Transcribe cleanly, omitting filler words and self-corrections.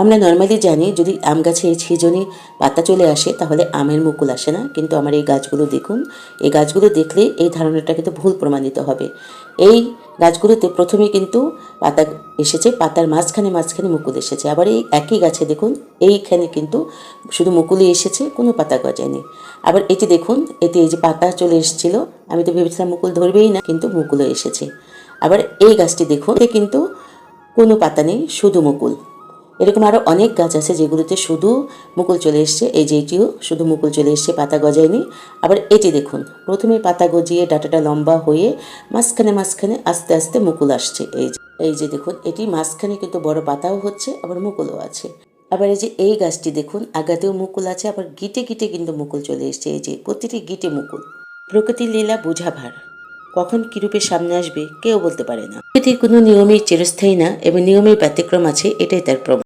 আমরা নর্মালি জানি যদি আম গাছে এই ছিজনি পাতা চলে আসে তাহলে আমের মুকুল আসে না, কিন্তু আমার এই গাছগুলো দেখুন, এই গাছগুলো দেখলে এই ধারণাটা কিন্তু ভুল প্রমাণিত হবে। এই গাছগুলোতে প্রথমে কিন্তু পাতা এসেছে, পাতার মাঝখানে মাঝখানে মুকুল এসেছে। আবার এই একই গাছে দেখুন এইখানে কিন্তু শুধু মুকুলই এসেছে, কোনো পাতা গজায়নি। আবার এটি দেখুন, এতে এই যে পাতা চলে এসেছিল, আমি তো ভেবেছিলাম মুকুল ধরবেই না, কিন্তু মুকুলও এসেছে। আবার এই গাছটি দেখুন, এতে কিন্তু কোনো পাতা নেই, শুধু মুকুল। এরকম আরও অনেক গাছ আছে যেগুলোতে শুধু মুকুল চলে এসছে। এই যে এটিও শুধু মুকুল চলে এসছে, পাতা গজায়নি। আবার এটি দেখুন, প্রথমে পাতা গজিয়ে ডাঁটাটা লম্বা হয়ে মাঝখানে মাঝখানে আস্তে আস্তে মুকুল আসছে। এই যে দেখুন, এটি মাঝখানে কিন্তু বড় পাতাও হচ্ছে, আবার মুকুলও আছে। আবার এই যে এই গাছটি দেখুন, আগাতেও মুকুল আছে, আবার গিটে গিটে কিন্তু মুকুল চলে এসছে। এই যে প্রতিটি গিটে মুকুল। প্রকৃতির লীলা বোঝা ভার, কখন কিরূপে সামনে আসবে কেউ বলতে পারে না। প্রকৃতির কোনো নিয়মই চিরস্থায়ী না, এবং নিয়মের ব্যতিক্রম আছে, এটাই তার প্রমাণ।